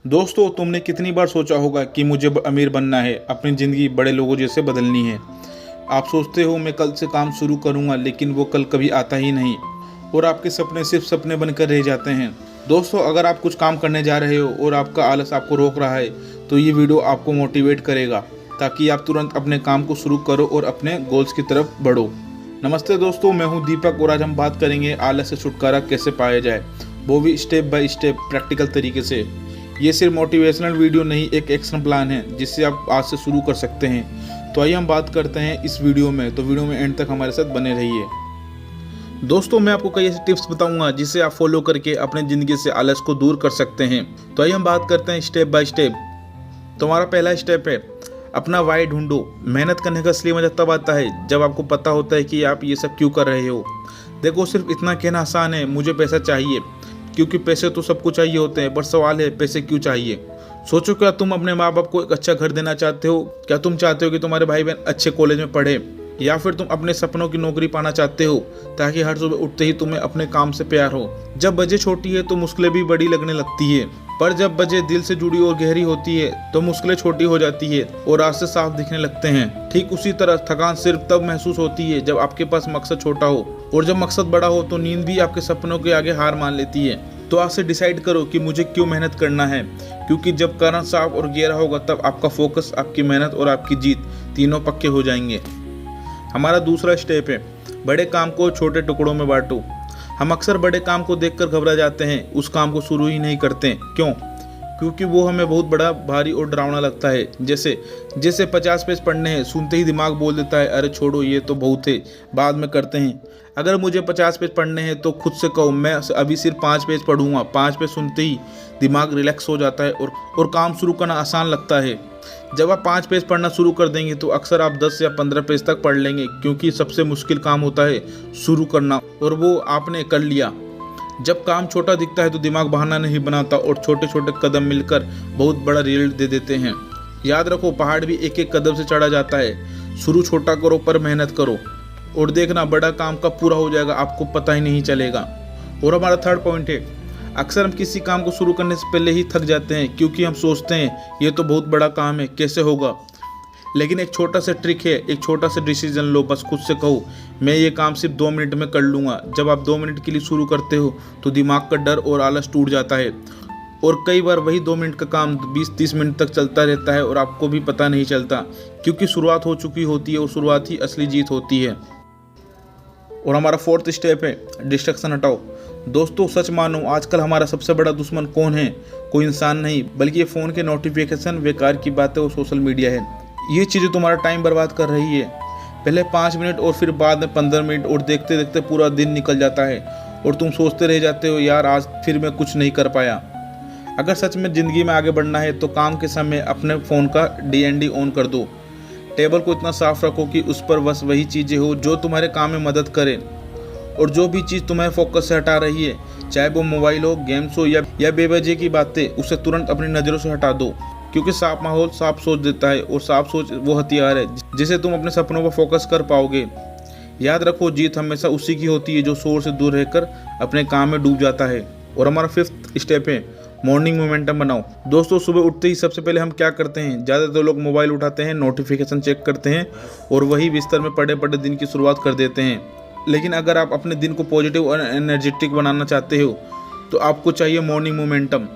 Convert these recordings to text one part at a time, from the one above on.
दोस्तों, तुमने कितनी बार सोचा होगा कि मुझे अमीर बनना है, अपनी ज़िंदगी बड़े लोगों जैसे बदलनी है। आप सोचते हो मैं कल से काम शुरू करूंगा, लेकिन वो कल कभी आता ही नहीं और आपके सपने सिर्फ सपने बनकर रह जाते हैं। दोस्तों, अगर आप कुछ काम करने जा रहे हो और आपका आलस आपको रोक रहा है, तो ये वीडियो आपको मोटिवेट करेगा ताकि आप तुरंत अपने काम को शुरू करो और अपने गोल्स की तरफ बढ़ो। नमस्ते दोस्तों, मैं हूँ दीपक और आज हम बात करेंगे आलस से छुटकारा कैसे पाया जाए, वो भी स्टेप बाय स्टेप प्रैक्टिकल तरीके से। ये सिर्फ मोटिवेशनल वीडियो नहीं, एक एक्शन प्लान है जिससे आप आज से शुरू कर सकते हैं। तो आइए हम बात करते हैं इस वीडियो में, तो वीडियो में एंड तक हमारे साथ बने रहिए। दोस्तों, मैं आपको कई ऐसे टिप्स बताऊंगा जिसे आप फॉलो करके अपने ज़िंदगी से आलस को दूर कर सकते हैं। तो आइए हम बात करते हैं स्टेप बाय स्टेप। तो हमारा पहला स्टेप है अपना वाई ढूंढो। मेहनत करने का असली मजा तब आता है जब आपको पता होता है कि आप ये सब क्यों कर रहे हो। देखो, सिर्फ इतना कहना आसान है, मुझे पैसा चाहिए, क्योंकि पैसे तो सबको चाहिए होते हैं, पर सवाल है पैसे क्यों चाहिए। सोचो, क्या तुम अपने माँ बाप को एक अच्छा घर देना चाहते हो? क्या तुम चाहते हो कि तुम्हारे भाई बहन अच्छे कॉलेज में पढ़े? या फिर तुम अपने सपनों की नौकरी पाना चाहते हो ताकि हर सुबह उठते ही तुम्हें अपने काम से प्यार हो? जब वजह छोटी है तो मुश्किलें भी बड़ी लगने लगती है, पर जब वजह दिल से जुड़ी और गहरी होती है तो मुश्किलें छोटी हो जाती है और रास्ते साफ दिखने लगते हैं। ठीक उसी तरह थकान सिर्फ तब महसूस होती है जब आपके पास मकसद छोटा हो, और जब मकसद बड़ा हो तो नींद भी आपके सपनों के आगे हार मान लेती है। तो आज से डिसाइड करो कि मुझे क्यों मेहनत करना है, क्योंकि जब कारण साफ और गहरा होगा तब आपका फोकस, आपकी मेहनत और आपकी जीत तीनों पक्के हो जाएंगे। हमारा दूसरा स्टेप है बड़े काम को छोटे टुकड़ों में बांटो। हम अक्सर बड़े काम को देखकर घबरा जाते हैं, उस काम को शुरू ही नहीं करते। क्यों? क्योंकि वो हमें बहुत बड़ा, भारी और डरावना लगता है। जैसे 50 पेज पढ़ने हैं, सुनते ही दिमाग बोल देता है, अरे छोड़ो, ये तो बहुत है, बाद में करते हैं। अगर मुझे 50 पेज पढ़ने हैं तो खुद से कहो, मैं अभी सिर्फ 5 पेज पढ़ूंगा। 5 पेज सुनते ही दिमाग रिलैक्स हो जाता है और काम शुरू करना आसान लगता है। जब आप 5 पेज पढ़ना शुरू कर देंगे तो अक्सर आप 10 या 15 पेज तक पढ़ लेंगे, क्योंकि सबसे मुश्किल काम होता है शुरू करना, और वो आपने कर लिया। जब काम छोटा दिखता है तो दिमाग बहाना नहीं बनाता और छोटे छोटे कदम मिलकर बहुत बड़ा रिजल्ट दे देते हैं। याद रखो, पहाड़ भी एक एक कदम से चढ़ा जाता है। शुरू छोटा करो पर मेहनत करो, और देखना बड़ा काम कब पूरा हो जाएगा आपको पता ही नहीं चलेगा। और हमारा थर्ड पॉइंट है, अक्सर हम किसी काम को शुरू करने से पहले ही थक जाते हैं, क्योंकि हम सोचते हैं ये तो बहुत बड़ा काम है, कैसे होगा। लेकिन एक छोटा सा ट्रिक है, एक छोटा सा डिसीजन लो। बस खुद से कहो, मैं ये काम सिर्फ 2 मिनट में कर लूँगा। जब आप 2 मिनट के लिए शुरू करते हो तो दिमाग का डर और आलस टूट जाता है, और कई बार वही 2 मिनट का काम 20-30 मिनट तक चलता रहता है और आपको भी पता नहीं चलता, क्योंकि शुरुआत हो चुकी होती है और शुरुआत ही असली जीत होती है। और हमारा फोर्थ स्टेप है डिस्ट्रैक्शन हटाओ। दोस्तों, सच मानो, आजकल हमारा सबसे बड़ा दुश्मन कौन है? कोई इंसान नहीं, बल्कि ये फ़ोन के नोटिफिकेशन, बेकार की बातें और सोशल मीडिया है। ये चीज़ें तुम्हारा टाइम बर्बाद कर रही है। पहले 5 मिनट और फिर बाद में 15 मिनट, और देखते देखते पूरा दिन निकल जाता है और तुम सोचते रह जाते हो, यार आज फिर मैं कुछ नहीं कर पाया। अगर सच में ज़िंदगी में आगे बढ़ना है तो काम के समय अपने फ़ोन का DND ऑन कर दो। टेबल को इतना साफ रखो कि उस पर बस वही चीज़ें हो जो तुम्हारे काम में मदद करें, और जो भी चीज़ तुम्हें फोकस से हटा रही है, चाहे वो मोबाइल हो, गेम्स हो या बेवजह की बातें, उसे तुरंत अपनी नज़रों से हटा दो। क्योंकि साफ माहौल साफ सोच देता है, और साफ सोच वो हथियार है जिसे तुम अपने सपनों पर फोकस कर पाओगे। याद रखो, जीत हमेशा उसी की होती है जो शोर से दूर रहकर अपने काम में डूब जाता है। और हमारा 5th स्टेप है मॉर्निंग मोमेंटम बनाओ। दोस्तों, सुबह उठते ही सबसे पहले हम क्या करते हैं? ज़्यादातर लोग मोबाइल उठाते हैं, नोटिफिकेशन चेक करते हैं और वही बिस्तर में पड़े पड़े दिन की शुरुआत कर देते हैं। लेकिन अगर आप अपने दिन को पॉजिटिव और एनर्जेटिक बनाना चाहते हो तो आपको चाहिए मॉर्निंग मोमेंटम।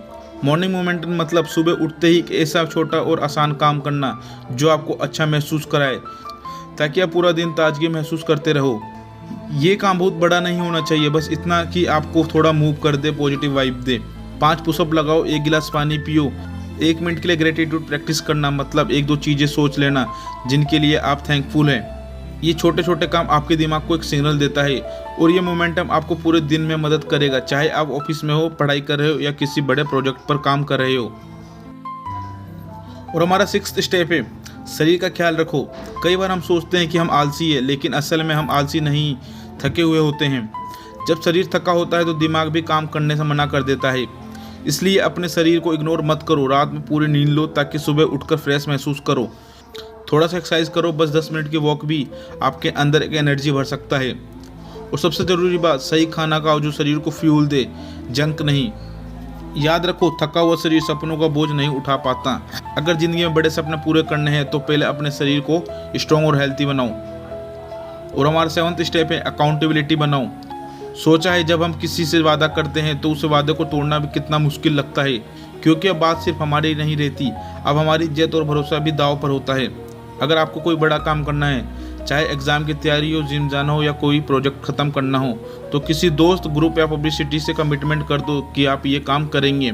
मॉर्निंग मोमेंटम मतलब सुबह उठते ही एक ऐसा छोटा और आसान काम करना जो आपको अच्छा महसूस कराए, ताकि आप पूरा दिन ताजगी महसूस करते रहो। ये काम बहुत बड़ा नहीं होना चाहिए, बस इतना कि आपको थोड़ा मूव कर दे, पॉजिटिव वाइब दे। 5 पुशअप लगाओ, 1 गिलास पानी पियो, 1 मिनट के लिए ग्रेटिट्यूड प्रैक्टिस करना, मतलब 1-2 चीज़ें सोच लेना जिनके लिए आप थैंकफुल हैं। ये छोटे छोटे काम आपके दिमाग को एक सिग्नल देता है, और ये मोमेंटम आपको पूरे दिन में मदद करेगा, चाहे आप ऑफिस में हो, पढ़ाई कर रहे हो या किसी बड़े प्रोजेक्ट पर काम कर रहे हो। और हमारा 6th स्टेप है शरीर का ख्याल रखो। कई बार हम सोचते हैं कि हम आलसी है, लेकिन असल में हम आलसी नहीं, थके हुए होते हैं। जब शरीर थका होता है तो दिमाग भी काम करने से मना कर देता है। इसलिए अपने शरीर को इग्नोर मत करो। रात में पूरी नींद लो ताकि सुबह उठकर फ्रेश महसूस करो। थोड़ा सा एक्सरसाइज करो, बस 10 मिनट की वॉक भी आपके अंदर एक एनर्जी भर सकता है। और सबसे ज़रूरी बात, सही खाना खाओ जो शरीर को फ्यूल दे, जंक नहीं। याद रखो, थका हुआ शरीर सपनों का बोझ नहीं उठा पाता। अगर जिंदगी में बड़े सपने पूरे करने हैं तो पहले अपने शरीर को स्ट्रॉन्ग और हेल्थी बनाओ। और हमारा 7वां स्टेप है अकाउंटेबिलिटी बनाओ। सोचा है जब हम किसी से वादा करते हैं तो उस वादे को तोड़ना भी कितना मुश्किल लगता है, क्योंकि अब बात सिर्फ हमारी नहीं रहती, अब हमारी इज्जत और भरोसा भी दांव पर होता है। अगर आपको कोई बड़ा काम करना है, चाहे एग्जाम की तैयारी हो, जिम जाना हो या कोई प्रोजेक्ट खत्म करना हो, तो किसी दोस्त, ग्रुप या पब्लिसिटी से कमिटमेंट कर दो कि आप ये काम करेंगे।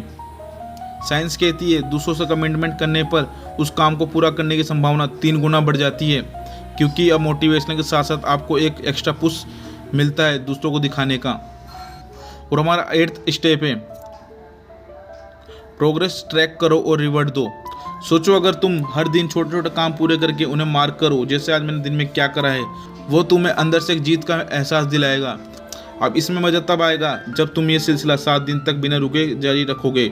साइंस कहती है दूसरों से कमिटमेंट करने पर उस काम को पूरा करने की संभावना 3 गुना बढ़ जाती है, क्योंकि अब मोटिवेशन के साथ साथ आपको एक एक्स्ट्रा पुश मिलता है दूसरों को दिखाने का। और हमारा 8वां स्टेप है प्रोग्रेस ट्रैक करो और रिवॉर्ड दो। सोचो अगर तुम हर दिन छोटे छोटे काम पूरे करके उन्हें मार्क करो, जैसे आज मैंने दिन में क्या करा है, वो तुम्हें अंदर से एक जीत का एहसास दिलाएगा। अब इसमें मजा तब आएगा जब तुम ये सिलसिला 7 दिन तक बिना रुके जारी रखोगे।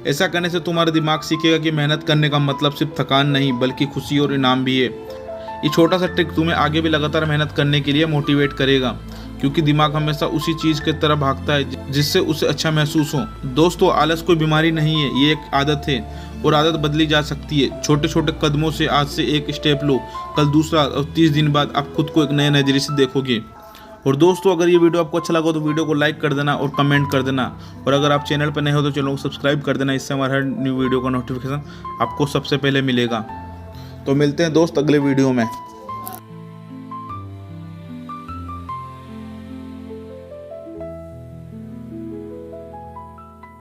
ऐसा करने से तुम्हारा दिमाग सीखेगा कि मेहनत करने का मतलब सिर्फ थकान नहीं बल्कि खुशी और इनाम भी है। ये छोटा सा ट्रिक तुम्हें आगे भी लगातार मेहनत करने के लिए मोटिवेट करेगा, क्योंकि दिमाग हमेशा उसी चीज़ की तरफ भागता है जिससे उसे अच्छा महसूस हो। दोस्तों, आलस कोई बीमारी नहीं है, ये एक आदत है और आदत बदली जा सकती है। छोटे छोटे कदमों से आज से एक स्टेप लो, कल दूसरा और 30 दिन बाद आप खुद को एक नए नज़रिए से देखोगे। और दोस्तों, अगर ये वीडियो आपको अच्छा लगा तो वीडियो को लाइक कर देना और कमेंट कर देना। और अगर आप चैनल पर नए हो तो चैनल को सब्सक्राइब कर देना, इससे हमारे हर न्यू वीडियो का नोटिफिकेशन आपको सबसे पहले मिलेगा। तो मिलते हैं दोस्त अगले वीडियो में।